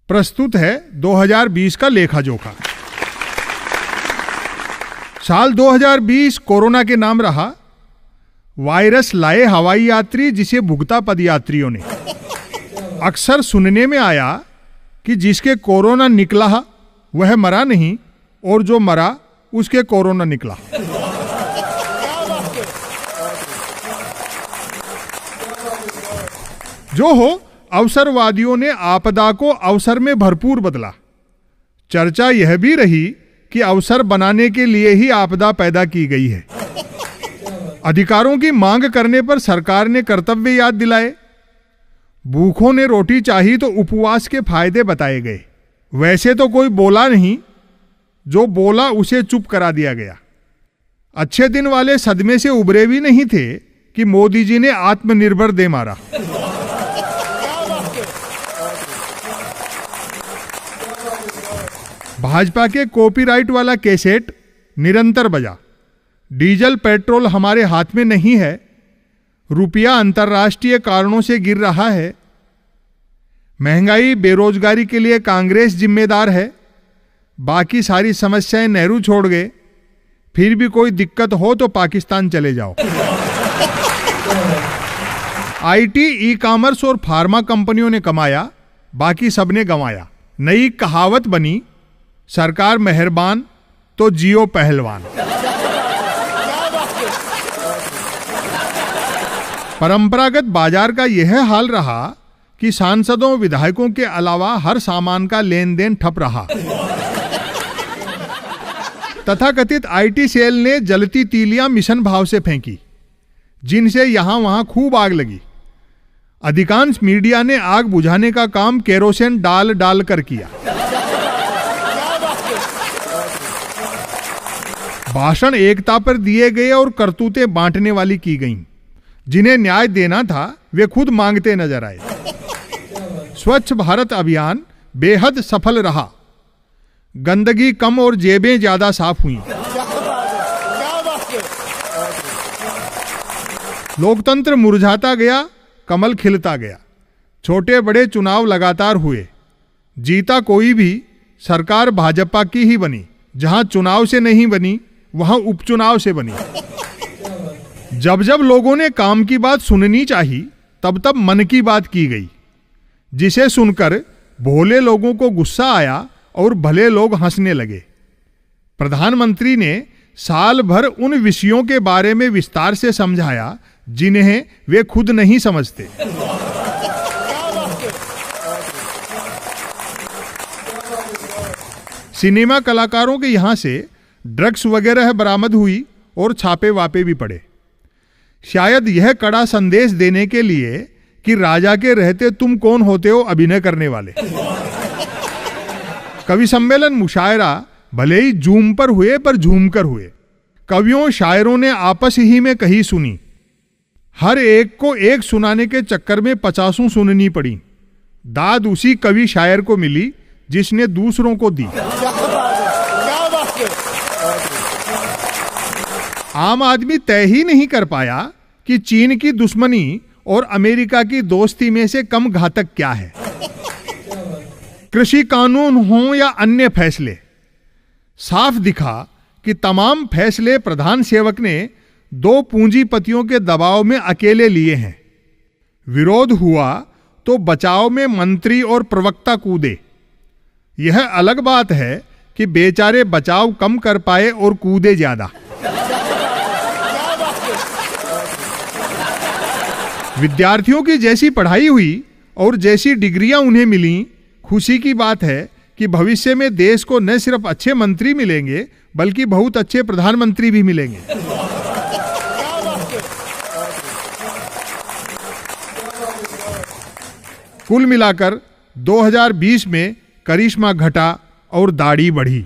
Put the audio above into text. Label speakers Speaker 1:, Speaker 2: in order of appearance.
Speaker 1: प्रस्तुत है 2020 का लेखा जोखा। साल 2020 कोरोना के नाम रहा। वायरस लाए हवाई यात्री जिसे भुगता पदयात्रियों ने। अक्सर सुनने में आया कि जिसके कोरोना निकला वह मरा नहीं और जो मरा उसके कोरोना निकला। जो हो, अवसरवादियों ने आपदा को अवसर में भरपूर बदला। चर्चा यह भी रही कि अवसर बनाने के लिए ही आपदा पैदा की गई है। अधिकारों की मांग करने पर सरकार ने कर्तव्य याद दिलाए। भूखों ने रोटी चाही तो उपवास के फायदे बताए गए। वैसे तो कोई बोला नहीं, जो बोला उसे चुप करा दिया गया। अच्छे दिन वाले सदमे से उबरे भी नहीं थे कि मोदी जी ने आत्मनिर्भर दे मारा। भाजपा के कॉपीराइट वाला कैसेट निरंतर बजा। डीजल पेट्रोल हमारे हाथ में नहीं है, रुपया अंतर्राष्ट्रीय कारणों से गिर रहा है। महंगाई बेरोजगारी के लिए कांग्रेस जिम्मेदार है, बाकी सारी समस्याएं नेहरू छोड़ गए। फिर भी कोई दिक्कत हो तो पाकिस्तान चले जाओ। आईटी, ई कॉमर्स और फार्मा कंपनियों ने कमाया, बाकी सबने गंवाया। नई कहावत बनी, सरकार मेहरबान तो जियो पहलवान। परंपरागत बाजार का यह हाल रहा कि सांसदों विधायकों के अलावा हर सामान का लेन देन ठप रहा। तथाकथित आईटी सेल ने जलती तीलियां मिशन भाव से फेंकी, जिनसे यहां वहां खूब आग लगी। अधिकांश मीडिया ने आग बुझाने का काम केरोसिन डाल डाल कर किया। भाषण एकता पर दिए गए और करतूतें बांटने वाली की गईं। जिन्हें न्याय देना था वे खुद मांगते नजर आए। स्वच्छ भारत अभियान बेहद सफल रहा। गंदगी कम और जेबें ज्यादा साफ हुई। लोकतंत्र मुरझाता गया, कमल खिलता गया। छोटे बड़े चुनाव लगातार हुए। जीता कोई भी, सरकार भाजपा की ही बनी। जहां चुनाव से नहीं बनी वहां उपचुनाव से बनी। जब जब लोगों ने काम की बात सुननी चाहिए, तब तब मन की बात की गई, जिसे सुनकर भोले लोगों को गुस्सा आया और भले लोग हंसने लगे। प्रधानमंत्री ने साल भर उन विषयों के बारे में विस्तार से समझाया जिन्हें वे खुद नहीं समझते। सिनेमा कलाकारों के यहां से ड्रग्स वगैरह बरामद हुई और छापे वापे भी पड़े। शायद यह कड़ा संदेश देने के लिए कि राजा के रहते तुम कौन होते हो अभिनय करने वाले। कवि सम्मेलन मुशायरा भले ही जूम पर हुए पर झूम कर हुए। कवियों शायरों ने आपस ही में कही सुनी। हर एक को एक सुनाने के चक्कर में 50 सुननी पड़ी। दाद उसी कवि शायर को मिली जिसने दूसरों को दी। आम आदमी तय ही नहीं कर पाया कि चीन की दुश्मनी और अमेरिका की दोस्ती में से कम घातक क्या है। कृषि कानून हो या अन्य फैसले, साफ दिखा कि तमाम फैसले प्रधान सेवक ने 2 पूंजीपतियों के दबाव में अकेले लिए हैं। विरोध हुआ तो बचाव में मंत्री और प्रवक्ता कूदे। यह अलग बात है कि बेचारे बचाव कम कर पाए और कूदे ज्यादा। विद्यार्थियों की जैसी पढ़ाई हुई और जैसी डिग्रियां उन्हें मिली, खुशी की बात है कि भविष्य में देश को न सिर्फ अच्छे मंत्री मिलेंगे बल्कि बहुत अच्छे प्रधानमंत्री भी मिलेंगे। कुल मिलाकर 2020 में करिश्मा घटा और दाढ़ी बढ़ी।